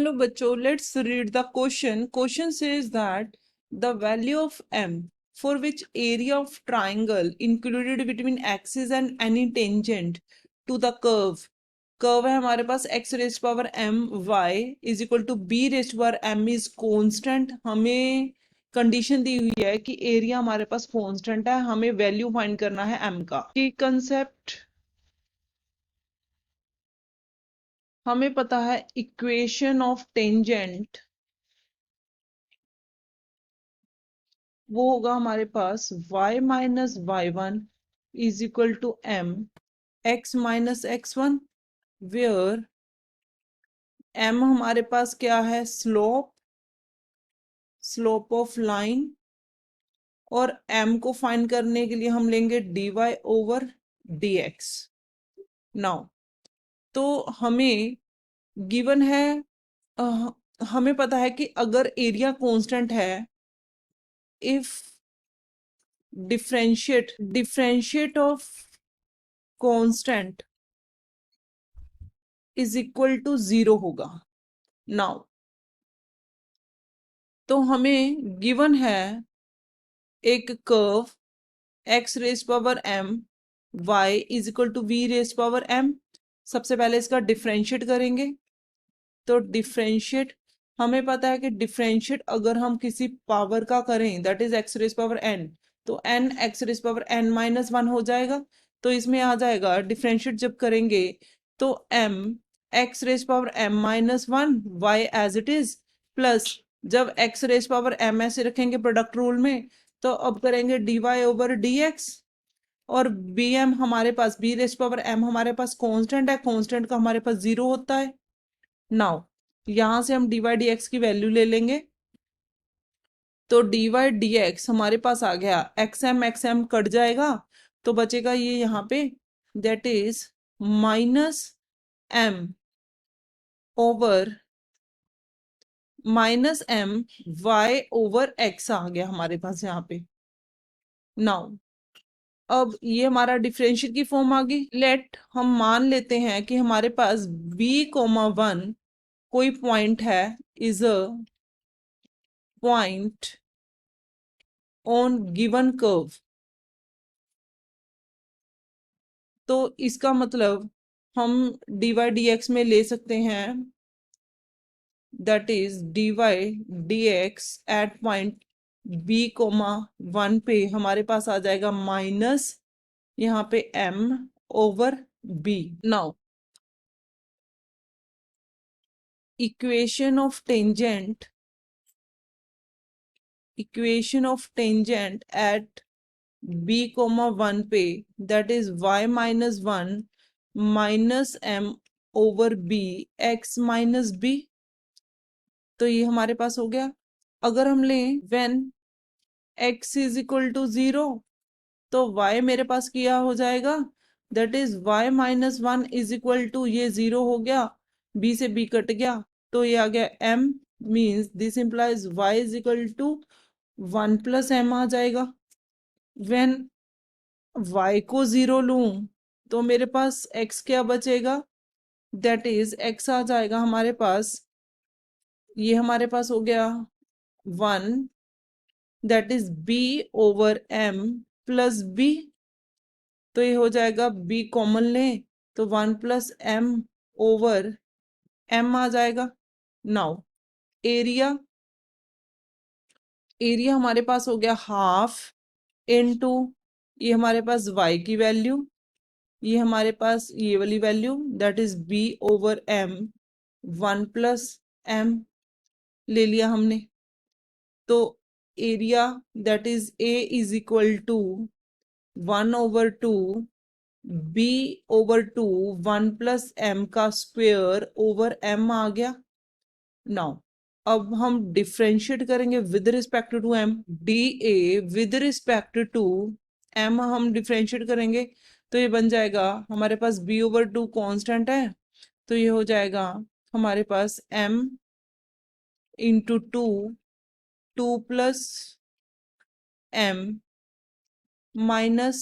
Hello बच्चों, let's read the question. Question says that the value of m for which area of triangle included between axis and any tangent to the curve है हमारे पास x raised power m y is equal to b raised power m is constant. हमें condition दी हुई है कि area हमारे पास constant है, हमें value find करना है m का. कि कंसेप्ट हमें पता है, इक्वेशन ऑफ टेंजेंट वो होगा हमारे पास y minus y one is equal to m x minus x one, where m हमारे पास क्या है, स्लोप ऑफ लाइन, और m को फाइंड करने के लिए हम लेंगे dy ओवर dx. नाउ तो हमें गिवन है, हमें पता है कि अगर एरिया कांस्टेंट है, if differentiate of constant is equal to 0 होगा. नाउ तो हमें गिवन है एक curve x raise power m y is equal to v raise power m. सबसे पहले इसका डिफरेंशिएट करेंगे. तो डिफरेंशिएट हमें पता है कि डिफरेंशिएट अगर हम किसी पावर का करें that is x raise power n, तो n x raise power n minus one हो जाएगा. तो इसमें आ जाएगा डिफरेंशिएट जब करेंगे तो m x raise power m minus one y as it is, plus जब x रेज पावर m ऐसे रखेंगे प्रोडक्ट रूल में, तो अब करेंगे dy ओवर dx. और bm हमारे पास b रेज पावर m हमारे पास कांस्टेंट है, कांस्टेंट का हमारे पास 0 होता है. नाउ यहां से हम dy dx की वैल्यू ले लेंगे. तो dy dx हमारे पास आ गया, xm कट जाएगा तो बचेगा ये यहाँ पे, that is minus m over minus m y over x आ गया हमारे पास यहाँ पे. नाउ अब ये हमारा डिफरेंशियल की फॉर्म आ गई. लेट हम मान लेते हैं कि हमारे पास b,1 कोई पॉइंट है, is a point on given curve. तो इसका मतलब हम dy dx में ले सकते हैं, that is dy dx at point b,1 पे हमारे पास आ जाएगा माइनस यहाँ पे m over b. Now equation of tangent at b,1 पे that is y minus one minus m over b x minus b. तो ये हमारे पास हो गया. अगर हम लें when x is equal to 0, तो y मेरे पास क्या हो जाएगा, that is y minus one is equal to, ये 0 हो गया, b से b कट गया, तो ये आ गया m, means this implies y is equal to 1 plus m आ जाएगा. व्हेन y को 0 लूं तो मेरे पास x क्या बचेगा, दैट इज x आ जाएगा हमारे पास, ये हमारे पास हो गया 1, that is b over m plus b. तो ये हो जाएगा b कॉमन लें तो 1 प्लस m ओवर m आ जाएगा. नाउ एरिया हमारे पास हो गया हाफ इनटू, ये हमारे पास y की वैल्यू, ये हमारे पास ये वाली value, that is b over m 1 plus m ले लिया हमने. तो area that is a is equal to 1 over 2 b over 2 1 plus m का स्क्वेयर ओवर m आ गया. नाउ अब हम डिफरेंशिएट करेंगे with respect to m. D A with respect to m हम डिफरेंशिएट करेंगे तो ये बन जाएगा हमारे पास b ओवर 2 कॉन्स्टेंट है, तो ये हो जाएगा हमारे पास m into 2 plus m minus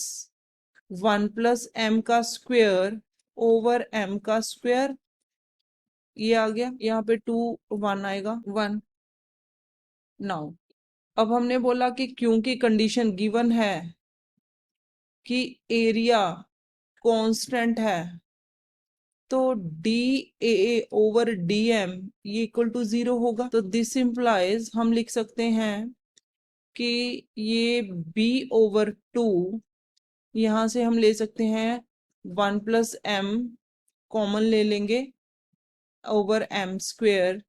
1 plus m का स्क्वेयर ओवर m का स्क्वेयर. ये आ गया, यहाँ पे 2 1 आएगा 1। नाउ अब हमने बोला कि क्योंकि कंडीशन गिवन है कि एरिया कांस्टेंट है, तो d A over d m ये इक्वल टू 0 होगा। तो दिस इंप्लाइज हम लिख सकते हैं कि ये बी ओवर 2, यहां से हम ले सकते हैं 1 प्लस एम कॉमन ले लेंगे ओवर एम स्क्वेयर,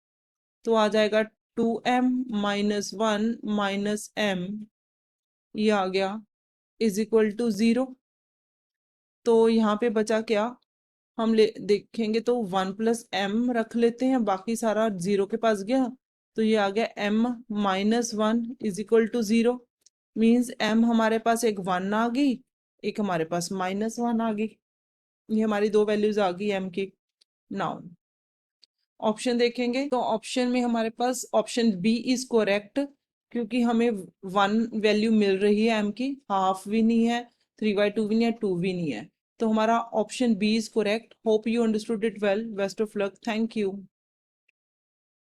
तो आ जाएगा 2m माइनस 1 माइनस एम, ये आ गया इज इक्वल टू 0। तो यहाँ पे बचा क्या, हम ले देखेंगे तो 1 प्लस एम रख लेते हैं, बाकी सारा 0 के पास गया, तो ये आ गया m minus 1 is equal to 0। Means m हमारे पास एक 1 आ गई, एक हमारे पास माइनस 1 आ गई, ये हमारी दो वैल्यूज आ गई m की। नाउ ऑप्शन देखेंगे तो ऑप्शन में हमारे पास ऑप्शन बी इज करेक्ट, क्योंकि हमें 1 वैल्यू मिल रही है m की, हाफ भी नहीं है, 3/2 भी नहीं है, 2 भी नहीं है, तो हमारा option B is correct. Hope you understood it well. Best of luck. Thank you.